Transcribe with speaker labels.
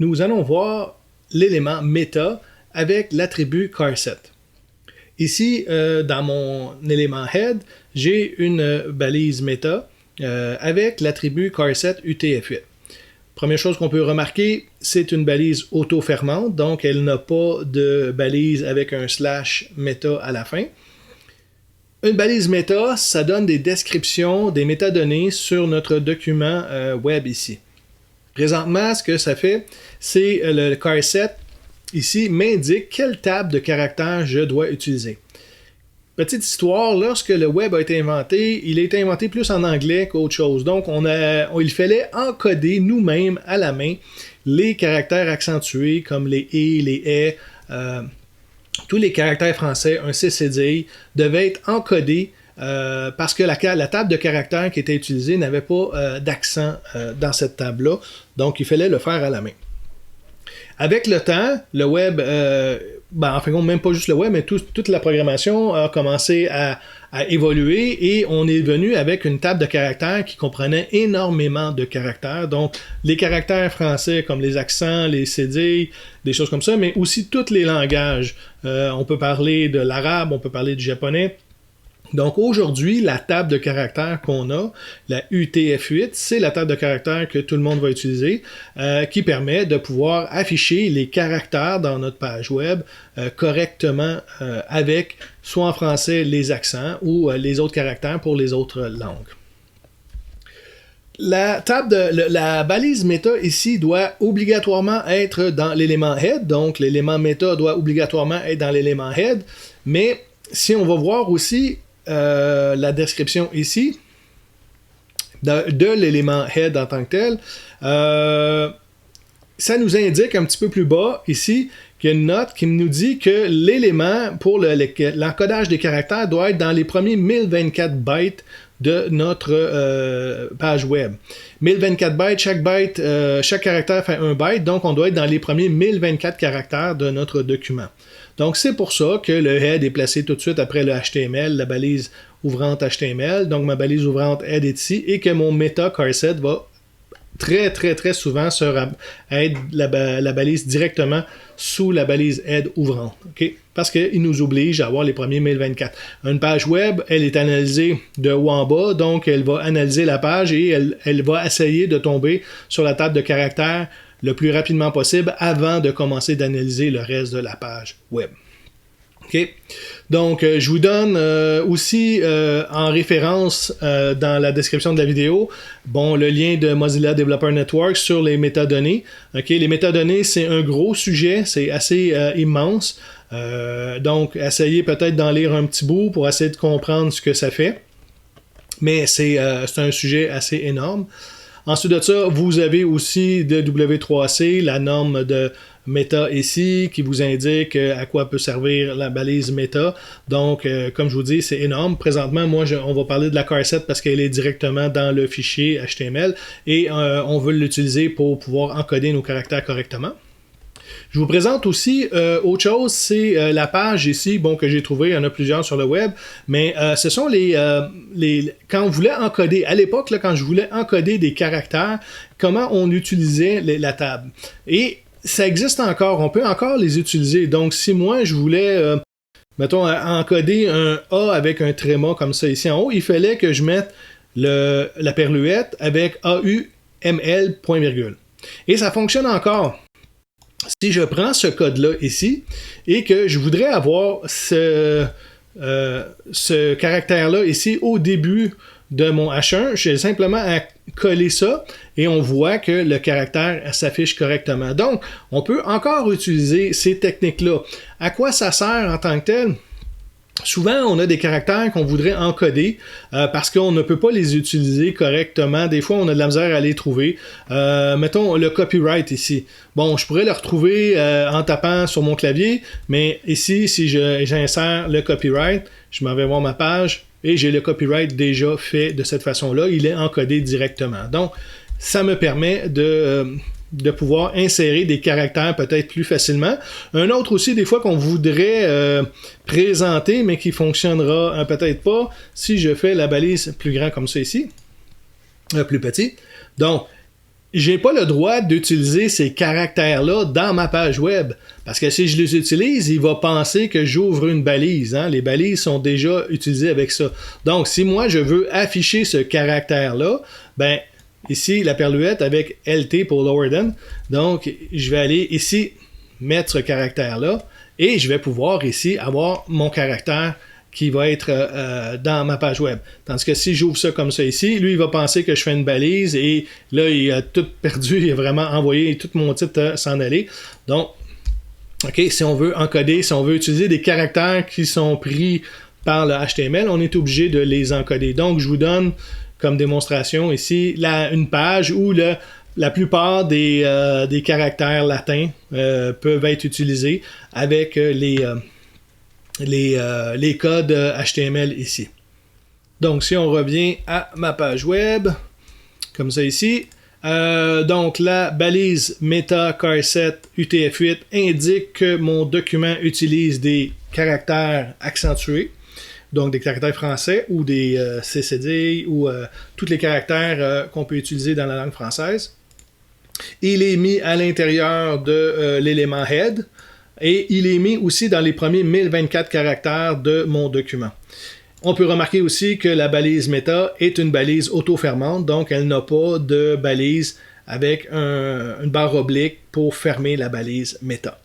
Speaker 1: nous allons voir l'élément méta avec l'attribut charset. Ici, dans mon élément head, j'ai une balise méta avec l'attribut charset UTF-8. Première chose qu'on peut remarquer, c'est une balise auto-fermante, donc elle n'a pas de balise avec un slash méta à la fin. Une balise méta, ça donne des descriptions, des métadonnées sur notre document web ici. Présentement, ce que ça fait, c'est le charset ici m'indique quelle table de caractères je dois utiliser. Petite histoire, lorsque le web a été inventé, il a été inventé plus en anglais qu'autre chose. Donc, il fallait encoder nous-mêmes à la main les caractères accentués comme les « et », les « est », tous les caractères français, un CCDI, devaient être encodés parce que la table de caractères qui était utilisée n'avait pas d'accent dans cette table-là. Donc, il fallait le faire à la main. Avec le temps, le web, en fin de compte, même pas juste le web, mais toute la programmation a commencé à évoluer et on est venu avec une table de caractères qui comprenait énormément de caractères. Donc, les caractères français comme les accents, les cédilles, des choses comme ça, mais aussi tous les langages. On peut parler de l'arabe, on peut parler du japonais. Donc aujourd'hui, la table de caractères qu'on a, la UTF-8, c'est la table de caractères que tout le monde va utiliser, qui permet de pouvoir afficher les caractères dans notre page web correctement avec soit en français les accents ou les autres caractères pour les autres langues. La balise méta ici doit obligatoirement être dans l'élément head, donc l'élément méta doit obligatoirement être dans l'élément head, mais si on va voir aussi la description ici de l'élément head en tant que tel, ça nous indique un petit peu plus bas ici qu'il y a une note qui nous dit que l'élément pour l'encodage des caractères doit être dans les premiers 1024 bytes de notre page web. 1024 bytes, chaque caractère fait 1 byte, donc on doit être dans les premiers 1024 caractères de notre document. Donc c'est pour ça que le head est placé tout de suite après le HTML, la balise ouvrante HTML, donc ma balise ouvrante head est ici, et que mon meta charset va très souvent être la balise directement sous la balise head ouvrante. Okay? Parce qu'il nous oblige à avoir les premiers 1024. Une page web, elle est analysée de haut en bas, donc elle va analyser la page et elle va essayer de tomber sur la table de caractères le plus rapidement possible avant de commencer d'analyser le reste de la page web. Okay. Donc, je vous donne aussi en référence dans la description de la vidéo, le lien de Mozilla Developer Network sur les métadonnées. Okay. Les métadonnées, c'est un gros sujet, c'est assez immense. Donc, essayez peut-être d'en lire un petit bout pour essayer de comprendre ce que ça fait. Mais c'est un sujet assez énorme. Ensuite de ça, vous avez aussi de W3C, la norme de méta ici, qui vous indique à quoi peut servir la balise méta. Donc, comme je vous dis, c'est énorme. Présentement, on va parler de la charset parce qu'elle est directement dans le fichier HTML et on veut l'utiliser pour pouvoir encoder nos caractères correctement. Je vous présente aussi autre chose, c'est la page ici, que j'ai trouvé, il y en a plusieurs sur le web, mais ce sont quand on voulait encoder, à l'époque, là, quand je voulais encoder des caractères, comment on utilisait la table. Et ça existe encore, on peut encore les utiliser. Donc, si moi, je voulais, encoder un A avec un tréma comme ça ici en haut, il fallait que je mette la perluette avec AUML point virgule. Et ça fonctionne encore. Si je prends ce code-là ici et que je voudrais avoir ce caractère-là ici au début de mon H1, j'ai simplement à coller ça et on voit que le caractère s'affiche correctement. Donc, on peut encore utiliser ces techniques-là. À quoi ça sert en tant que tel? Souvent, on a des caractères qu'on voudrait encoder parce qu'on ne peut pas les utiliser correctement. Des fois, on a de la misère à les trouver. Mettons le copyright ici. Je pourrais le retrouver en tapant sur mon clavier, mais ici, si j'insère le copyright, je m'en vais voir ma page et j'ai le copyright déjà fait de cette façon-là. Il est encodé directement. Donc, ça me permet de pouvoir insérer des caractères peut-être plus facilement. Un autre aussi, des fois, qu'on voudrait présenter, mais qui fonctionnera peut-être pas si je fais la balise plus grand comme ça ici, plus petit. Donc, j'ai pas le droit d'utiliser ces caractères-là dans ma page web. Parce que si je les utilise, il va penser que j'ouvre une balise. Hein? Les balises sont déjà utilisées avec ça. Donc, si moi, je veux afficher ce caractère-là, ben, ici, la perluette avec LT pour Lower Than. Donc, je vais aller ici, mettre ce caractère-là, et je vais pouvoir ici avoir mon caractère qui va être dans ma page web. Tandis que si j'ouvre ça comme ça ici, lui, il va penser que je fais une balise et là, il a tout perdu, il a vraiment envoyé tout mon titre s'en aller. Donc, OK, si on veut encoder, si on veut utiliser des caractères qui sont pris par le HTML, on est obligé de les encoder. Donc, je vous donne comme démonstration ici une page où la plupart des caractères latins peuvent être utilisés avec les codes HTML ici. Donc, si on revient à ma page web, comme ça ici, donc la balise meta charset UTF-8 indique que mon document utilise des caractères accentués, donc des caractères français ou des CCD ou tous les caractères qu'on peut utiliser dans la langue française. Il est mis à l'intérieur de l'élément head. Et il est mis aussi dans les premiers 1024 caractères de mon document. On peut remarquer aussi que la balise méta est une balise auto-fermante, donc elle n'a pas de balise avec une barre oblique pour fermer la balise méta.